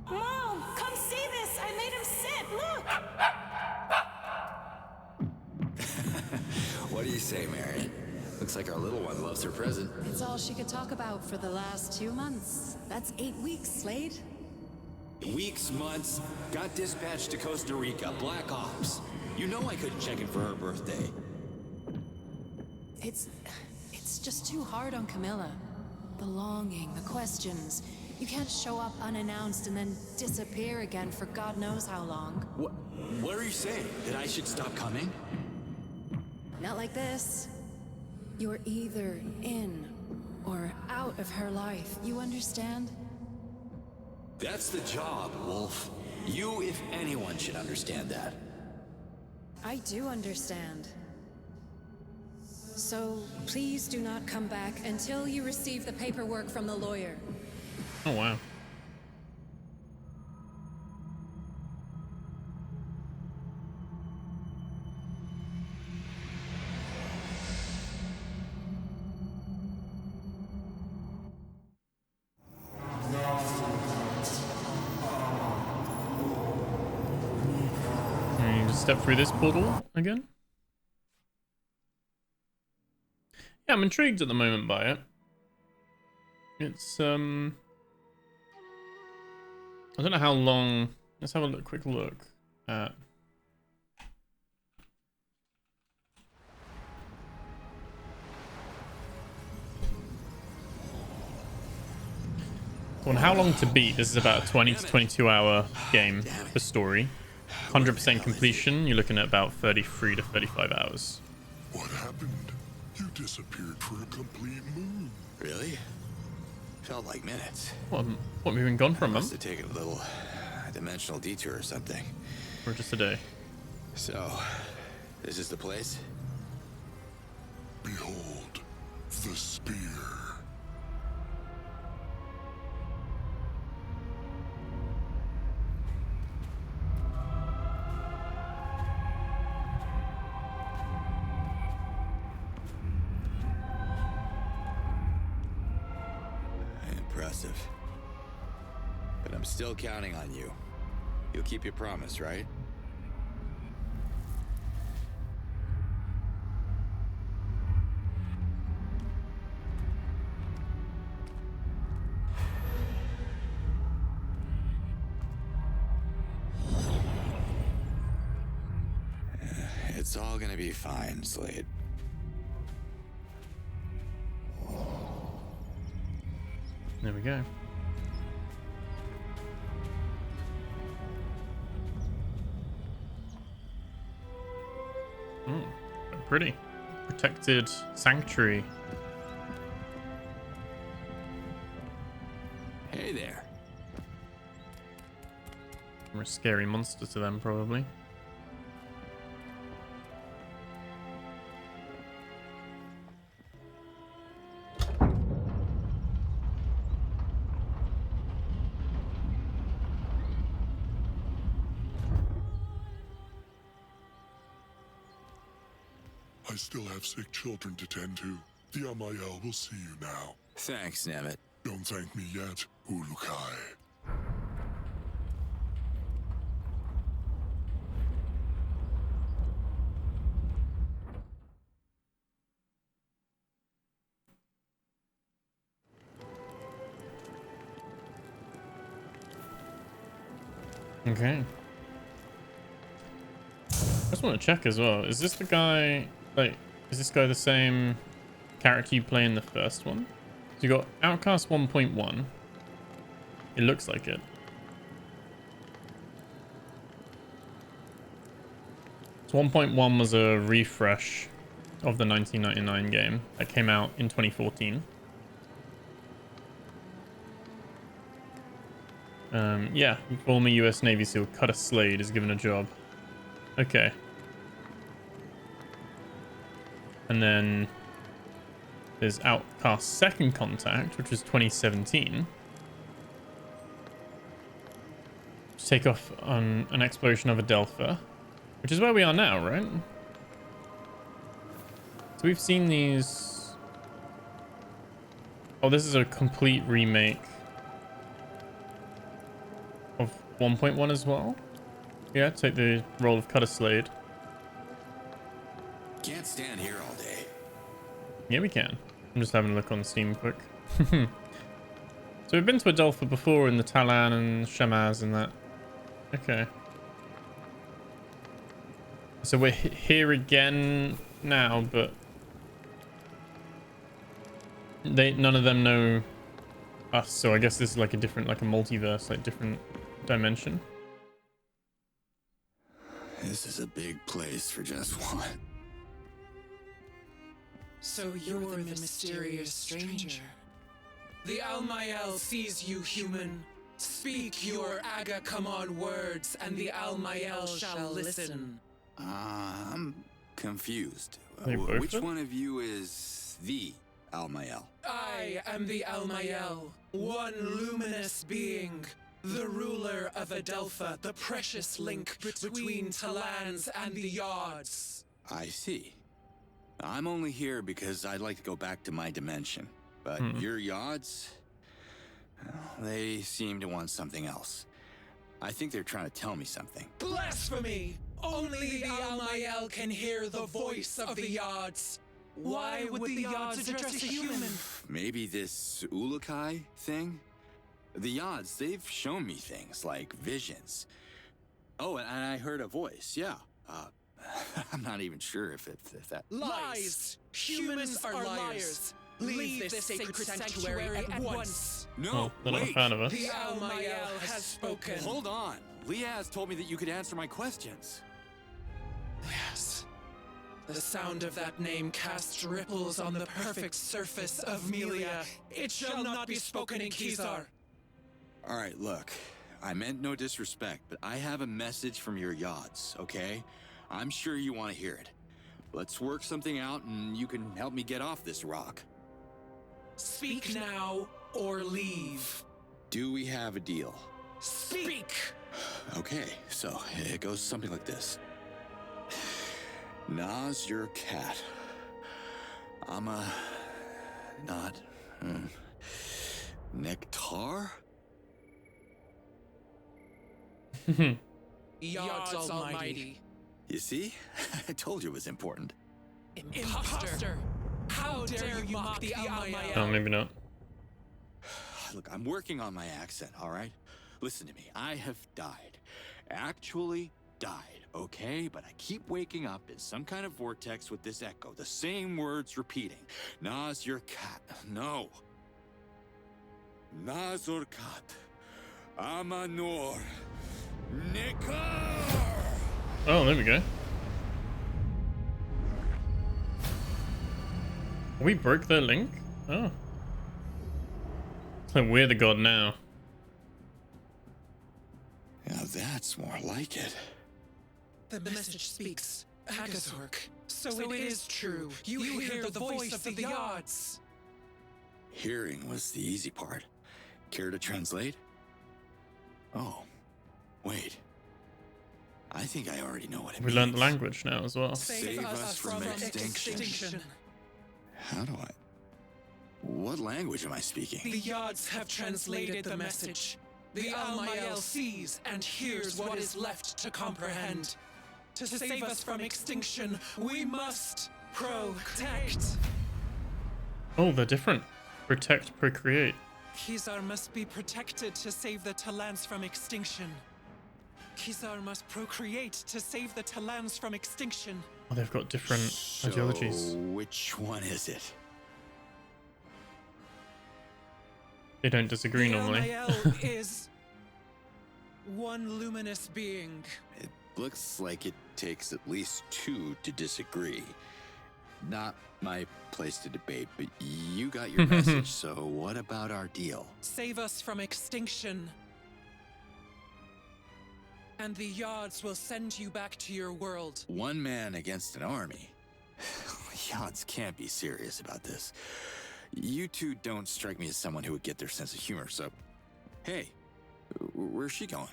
Mom, come see this! I made him sit, look! What do you say, Marion? Looks like our little one loves her present. It's all she could talk about for the last 2 months. That's 8 weeks, Slade. Weeks, months, got dispatched to Costa Rica, Black Ops. You know I couldn't check in for her birthday. It's just too hard on Camilla. The longing, the questions. You can't show up unannounced and then disappear again for God knows how long. What are you saying? That I should stop coming? Not like this. You're either in or out of her life. You understand? That's the job, Wolf. You, if anyone, should understand that. I do understand. So, please do not come back until you receive the paperwork from the lawyer. Oh, wow. Step through this portal again. Yeah, I'm intrigued at the moment by it. It's I don't know how long. Let's have a quick look at. On how long to beat. This is about a 20 to 22 hour game for story. 100% completion, you're looking at about 33 to 35 hours. What happened? You disappeared for a complete moon. Really? Felt like minutes. What we've been gone for a month? Must have taken a little dimensional detour or something. Or just a day. So, this is the place? Behold, the spear. Impressive. But I'm still counting on you. You'll keep your promise, right? It's all gonna be fine, Slade. There we go. Pretty. Protected sanctuary. Hey there. We're a scary monster to them, probably. I still have sick children to tend to. The Amael will see you now. Thanks, Nemeth. Don't thank me yet, Ulukai. Okay. I just want to check as well. Is this the guy, like, is this guy the same character you play in the first one? So you got Outcast 1.1. It looks like it. So 1.1 was a refresh of the 1999 game that came out in 2014. Yeah, former US Navy SEAL Cutter Slade is given a job. Okay. And then there's Outcast Second Contact, which was 2017. To take off on an exploration of Adelpha, which is where we are now, right? So we've seen these. Oh, this is a complete remake of 1.1 as well. Yeah, take the role of Cutter Slade. Can't stand here all day. Yeah, we can. I'm just having a look on Steam quick. So we've been to Adelpha before in the Talans and Shamaz and that. Okay. So we're here again now, but none of them know us. So I guess this is like a different, like a multiverse, like different dimension. This is a big place for just one. So you're the mysterious stranger. The Almael sees you, human. Speak your Aga Kaman words, and the Almael shall listen. I'm confused. Which one of you is the Almael? I am the Almael, one luminous being, the ruler of Adelpha, the precious link between Talans and the Yards. I see. I'm only here because I'd like to go back to my dimension. But your Yards, they seem to want something else. I think they're trying to tell me something. Blasphemy! Only the Almael can hear the voice of the Yards. Why would the Yards address a human? Maybe this Ulukai thing? The Yards, they've shown me things like visions. Oh, and I heard a voice, yeah. I'm not even sure if that... Lies! Humans are liars! Leave this sacred sanctuary at once! No, they're not a fan of us. The Almael has spoken. Hold on. Liaz told me that you could answer my questions. Yes. The sound of that name casts ripples on the perfect surface of Melia. It shall not be spoken in Kizar. All right, look. I meant no disrespect, but I have a message from your Yards, okay? I'm sure you want to hear it. Let's work something out and you can help me get off this rock. Speak now or leave. Do we have a deal? Speak! Okay, so it goes something like this. Na's your cat. I'm a... not... Nectar? Yards Almighty. You see? I told you it was important. Imposter! How dare you mock the Almael? Oh, maybe not. Look, I'm working on my accent, all right? Listen to me. I have died. Actually died, okay? But I keep waking up in some kind of vortex with this echo. The same words repeating. Na's your cat. No. Nazor cat. Amanor. Nekar! Oh, there we go. We broke their link? Oh. So we're the god now. Now that's more like it. The message speaks. Agazork. So it is true. You hear the voice of the Yards. Hearing was the easy part. Care to translate? Oh, wait. I think I already know what it We means. learned the language now as well. Save us from extinction. How do I... What language am I speaking? The Yods have translated the message. The Almael sees and hears what is left to comprehend. To save us from extinction, we must protect. Oh, they're different. Protect, procreate. Kizar must be protected to save the Talans from extinction. Kizar must procreate to save the Talans from extinction. Oh, they've got different ideologies. Which one is it? They don't disagree normally. Almael is one luminous being. It looks like it takes at least two to disagree. Not my place to debate, but you got your message, so what about our deal? Save us from extinction. And the Yods will send you back to your world. One man against an army? Yods can't be serious about this. You two don't strike me as someone who would get their sense of humor, so... Hey, where's she going?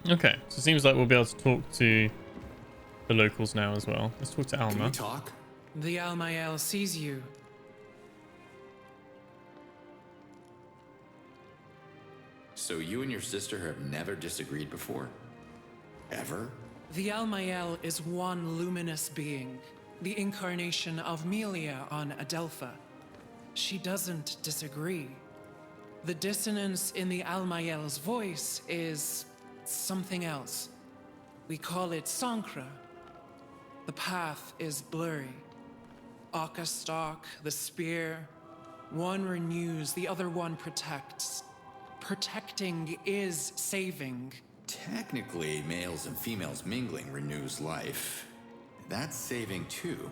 Okay, so it seems like we'll be able to talk to the locals now as well. Let's talk to Alma. Can we talk? The Almael sees you. So you and your sister have never disagreed before? Ever? The Almael is one luminous being, the incarnation of Melia on Adelpha. She doesn't disagree. The dissonance in the Almael's voice is something else. We call it Sankra. The path is blurry. Outcast, the spear. One renews, the other one protects. Protecting is saving. Technically, males and females mingling renews life. That's saving too.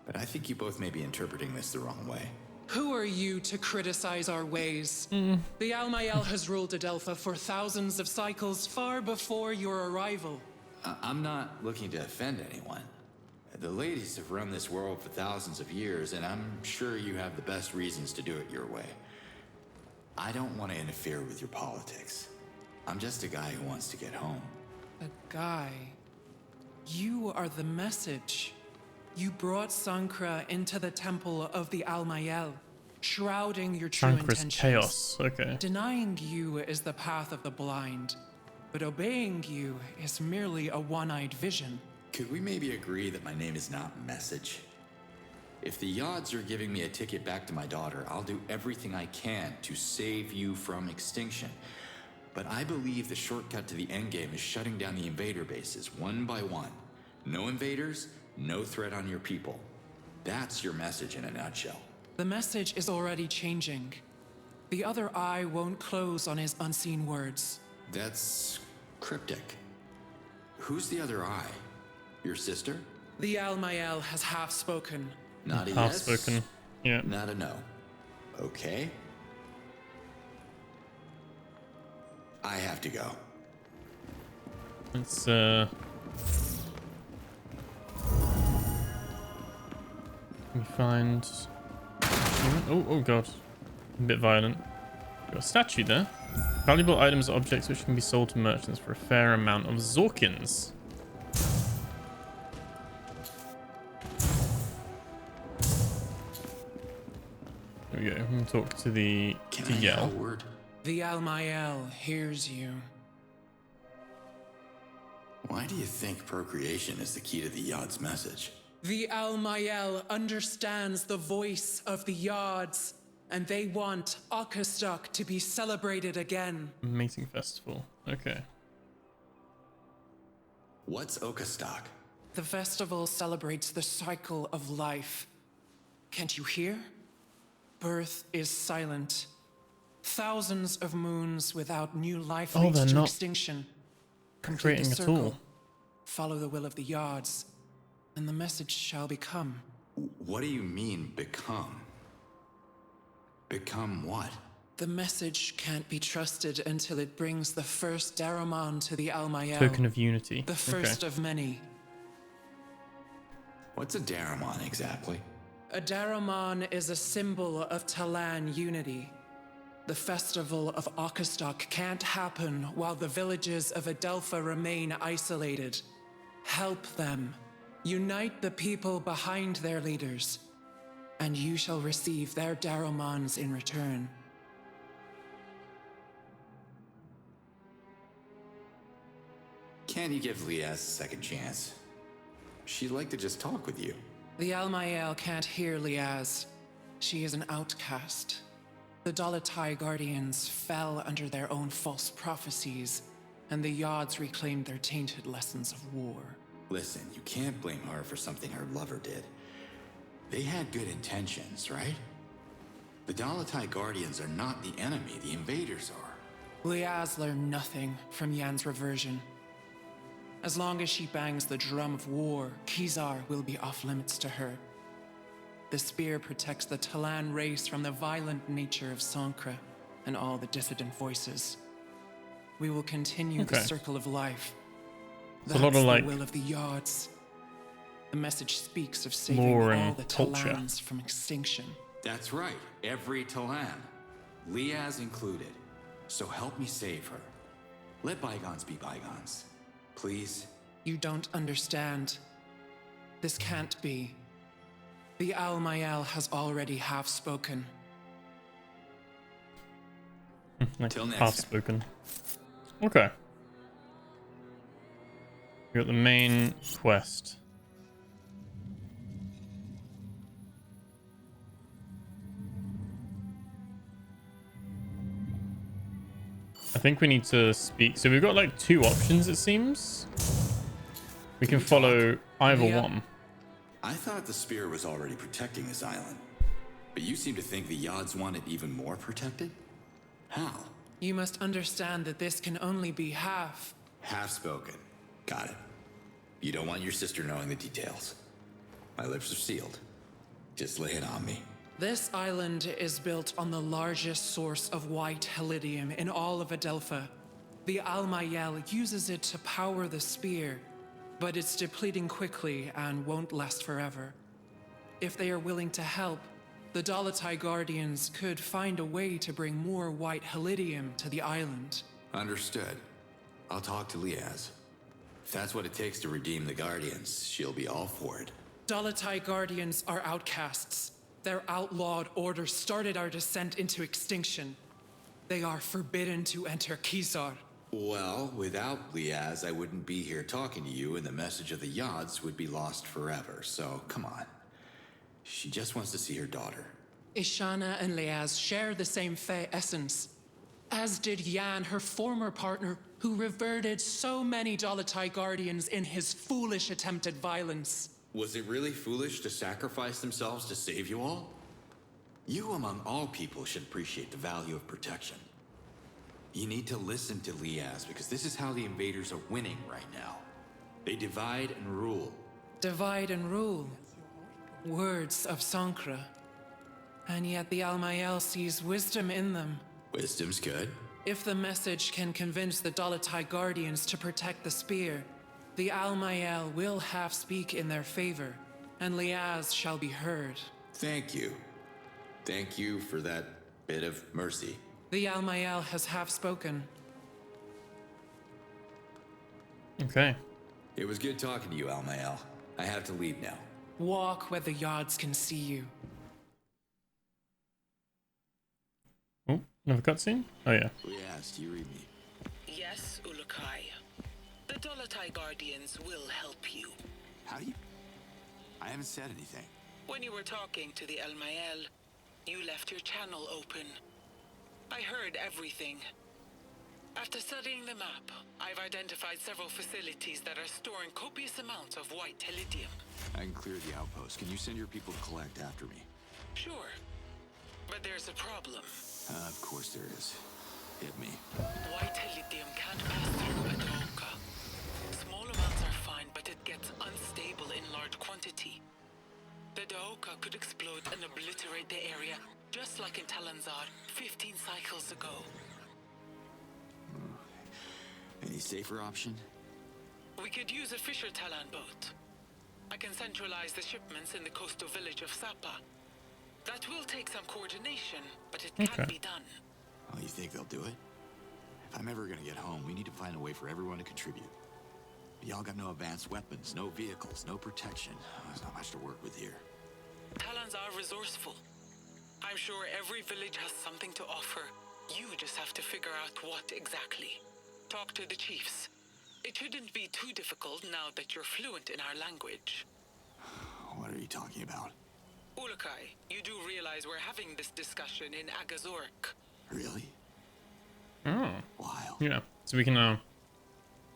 But I think you both may be interpreting this the wrong way. Who are you to criticize our ways? The Almael has ruled Adelpha for thousands of cycles far before your arrival. I'm not looking to offend anyone. The ladies have run this world for thousands of years, and I'm sure you have the best reasons to do it your way. I don't want to interfere with your politics. I'm just a guy who wants to get home. A guy? You are the message. You brought Sankra into the temple of the Almael, shrouding your true Sankra's intentions. chaos, okay. Denying you is the path of the blind, but obeying you is merely a one-eyed vision. Could we maybe agree that my name is not Message? If the Yods are giving me a ticket back to my daughter, I'll do everything I can to save you from extinction. But I believe the shortcut to the endgame is shutting down the invader bases, one by one. No invaders, no threat on your people. That's your message in a nutshell. The message is already changing. The other eye won't close on his unseen words. That's cryptic. Who's the other eye? Your sister? The Almael has half spoken. Not a Half yes, spoken, yeah. not a no. Okay. I have to go. Let's we find... Oh god. A bit violent. Got a statue there. Valuable items or objects which can be sold to merchants for a fair amount of Zorkins. There we go. We can talk to the Can I have a Yell. word? The Almael hears you. Why do you think procreation is the key to the Yod's message? The Almael understands the voice of the Yods, and they want Outcast to be celebrated again. Mating festival. Okay. What's Okastok? The festival celebrates the cycle of life. Can't you hear? Birth is silent. Thousands of moons without new life lead they're to not extinction. Complete the creating at circle. all. Follow the will of the Yods, and the message shall become. What do you mean, become? Become what? The message can't be trusted until it brings the first Daramon to the Almael. Token of unity. The first of many. What's a Daramon exactly? A Daramon is a symbol of Talan unity. The festival of Outcast can't happen while the villages of Adelpha remain isolated. Help them. Unite the people behind their leaders, and you shall receive their Daromons in return. Can't you give Liaz a second chance? She'd like to just talk with you. The Almael can't hear Liaz. She is an outcast. The Dolotai Guardians fell under their own false prophecies, and the Yods reclaimed their tainted lessons of war. Listen, you can't blame her for something her lover did. They had good intentions, right? The Dolotai Guardians are not the enemy, the invaders are. Liaz learned nothing from Yan's reversion. As long as she bangs the drum of war, Kizar will be off limits to her. The spear protects the Talan race from the violent nature of Sankra and all the dissident voices. We will continue the circle of life. That's a lot of the will of the Yods. The message speaks of saving all the Talans from extinction. That's right, every Talan. Liaz included. So help me save her. Let bygones be bygones. Please? You don't understand. This can't be. The Almael has already half-spoken. Till next half-spoken. Okay. We got the main quest. I think we need to speak. So we've got like two options, it seems. We can follow either one. I thought the spear was already protecting this island. But you seem to think the Yods want it even more protected? How? You must understand that this can only be half. Half-spoken. Got it. You don't want your sister knowing the details. My lips are sealed. Just lay it on me. This island is built on the largest source of white helidium in all of Adelpha. The Almael uses it to power the spear, but it's depleting quickly and won't last forever. If they are willing to help, the Dolotai Guardians could find a way to bring more white helidium to the island. Understood. I'll talk to Liaz. If that's what it takes to redeem the Guardians, she'll be all for it. Dolotai Guardians are outcasts. Their outlawed order started our descent into extinction. They are forbidden to enter Kizar. Well, without Liaz, I wouldn't be here talking to you, and the message of the Yods would be lost forever, so come on. She just wants to see her daughter. Ishana and Liaz share the same Fey essence, as did Yan, her former partner, who reverted so many Dolotai Guardians in his foolish attempt at violence. Was it really foolish to sacrifice themselves to save you all? You, among all people, should appreciate the value of protection. You need to listen to Liaz, because this is how the invaders are winning right now. They divide and rule. Divide and rule. Words of Sankra. And yet the Almael sees wisdom in them. Wisdom's good. If the message can convince the Dolotai Guardians to protect the spear, the Almael will half speak in their favor, and Liaz shall be heard. Thank you. Thank you for that bit of mercy. The Almael has half spoken. Okay. It was good talking to you, Almael. I have to leave now. Walk where the Yods can see you. Oh, another cutscene? Oh yeah. Liaz, do you read me? Yes, Ulukai. The Dolotai Guardians will help you. How do you... I haven't said anything. When you were talking to the Almael, you left your channel open. I heard everything. After studying the map, I've identified several facilities that are storing copious amounts of white helidium. I can clear the outpost. Can you send your people to collect after me? Sure. But there's a problem. Of course there is. Hit me. White helidium can't pass through Adelpha. Small amounts are fine, but it gets unstable in large quantity. The Daoka could explode and obliterate the area, just like in Talans 15 cycles ago. Any safer option? We could use a Fisher Talan boat. I can centralize the shipments in the coastal village of Sapa. That will take some coordination, but it can be done. Oh, you think they'll do it? If I'm ever gonna get home, we need to find a way for everyone to contribute. Y'all got no advanced weapons, no vehicles, no protection. There's not much to work with here. Talans are resourceful. I'm sure every village has something to offer. You just have to figure out what exactly. Talk to the chiefs. It shouldn't be too difficult now that you're fluent in our language. What are you talking about? Ulukai, you do realize we're having this discussion in Agazork. Really? Oh. Wild. Yeah. So we can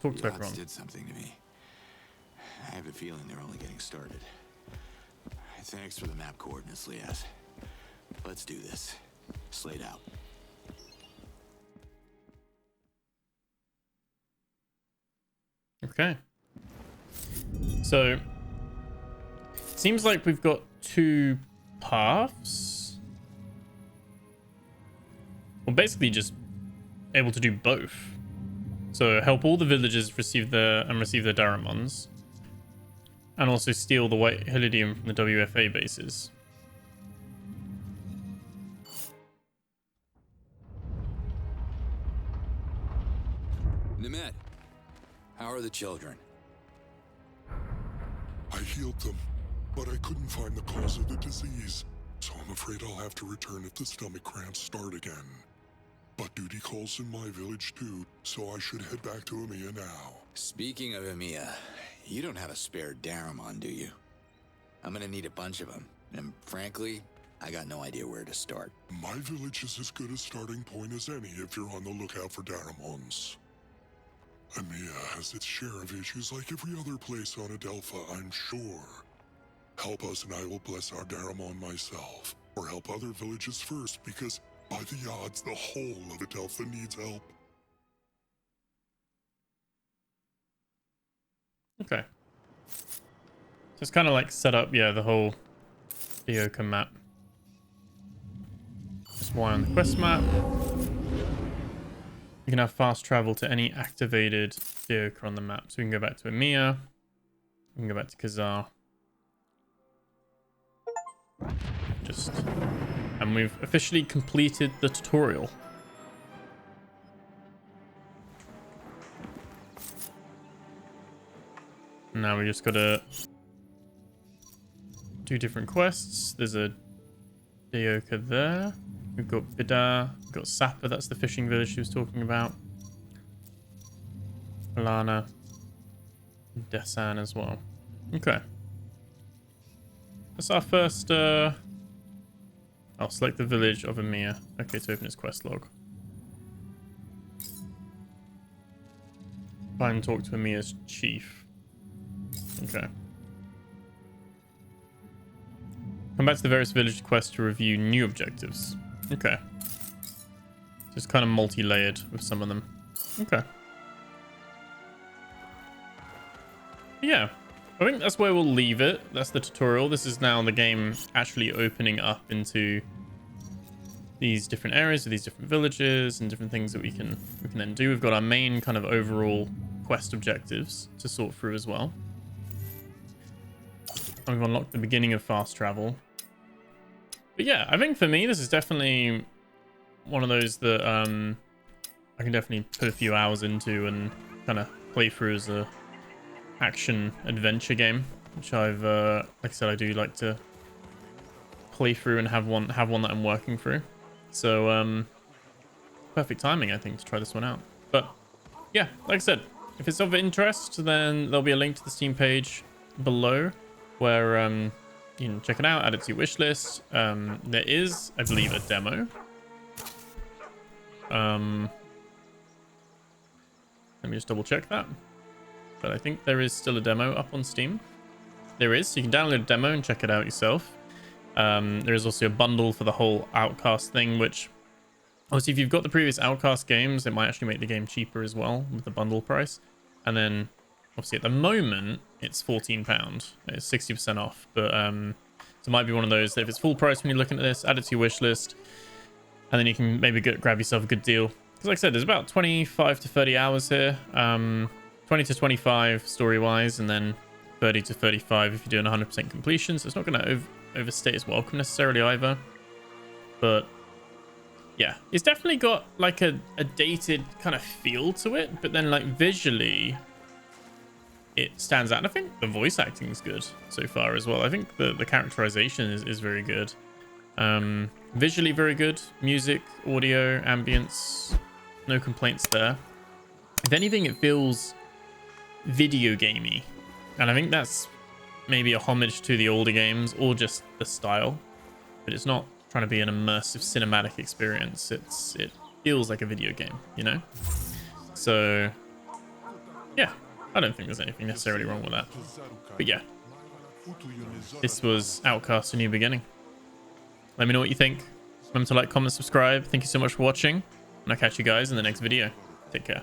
talk to The everyone. odds did something to me. I have a feeling they're only getting started. Thanks for the map coordinates, Liaz. Let's do this. Slate out. Okay. So, it seems like we've got two paths. Well, basically just able to do both. So, help all the villagers receive their Daramons. And also steal the white Hylidium from the WFA bases. Nemet, how are the children? I healed them, but I couldn't find the cause of the disease, so I'm afraid I'll have to return if the stomach cramps start again. But duty calls in my village too, so I should head back to Emiya now. Speaking of Emiya, you don't have a spare Daramon, do you? I'm gonna need a bunch of them, and frankly, I got no idea where to start. My village is as good a starting point as any if you're on the lookout for Daramons. Emiya has its share of issues like every other place on Adelpha, I'm sure. Help us and I will bless our Daramon myself. Or help other villages first, because by the odds, the whole of Adelpha needs help. Okay. So it's kind of like set up, yeah, the whole Dioka map. Just Y on the quest map. You can have fast travel to any activated Dioka on the map. So we can go back to Emiya. We can go back to Kazar. And we've officially completed the tutorial. Now we just gotta do different quests. There's a Dioka there. We've got Bidar. We've got Sapa, that's the fishing village she was talking about. Alana. Desan as well. Okay. That's our first, I'll select the village of Emiya. Okay, to open its quest log. Find and talk to Emiya's chief. Okay. Come back to the various village quests to review new objectives. Okay. Just kind of multi-layered with some of them. Okay. Yeah. I think that's where we'll leave it. That's the tutorial. This is now the game actually opening up into these different areas with these different villages and different things that we can then do. We've got our main kind of overall quest objectives to sort through as well. And we've unlocked the beginning of fast travel. But yeah, I think for me, this is definitely one of those that I can definitely put a few hours into and kind of play through as a action adventure game, which I've like I said, I do like to play through and have one that I'm working through. So perfect timing, I think, to try this one out. But yeah, like I said, if it's of interest, then there'll be a link to the Steam page below where you can check it out, add it to your wish list. There is, I believe, a demo. Let me just double check that. But I think there is still a demo up on Steam. There is, so you can download a demo and check it out yourself. There is also a bundle for the whole Outcast thing, which obviously if you've got the previous Outcast games, it might actually make the game cheaper as well with the bundle price. And then obviously at the moment it's £14. It's 60% off, but so it might be one of those that if it's full price when you're looking at this, add it to your wish list, and then you can maybe grab yourself a good deal. Because like I said, there's about 25 to 30 hours here. 20 to 25 story-wise, and then 30 to 35 if you're doing 100% completion. So it's not going to overstay its welcome necessarily either. But yeah, it's definitely got like a dated kind of feel to it. But then like visually, it stands out. And I think the voice acting is good so far as well. I think the characterization is very good. Visually very good. Music, audio, ambience, no complaints there. If anything, it feels video gamey, and I think that's maybe a homage to the older games or just the style, but it's not trying to be an immersive cinematic experience. It feels like a video game, you know? So yeah, I don't think there's anything necessarily wrong with that. But yeah, this was Outcast: A New Beginning. Let me know what you think. Remember to like, comment, subscribe. Thank you so much for watching, and I'll catch you guys in the next video. Take care.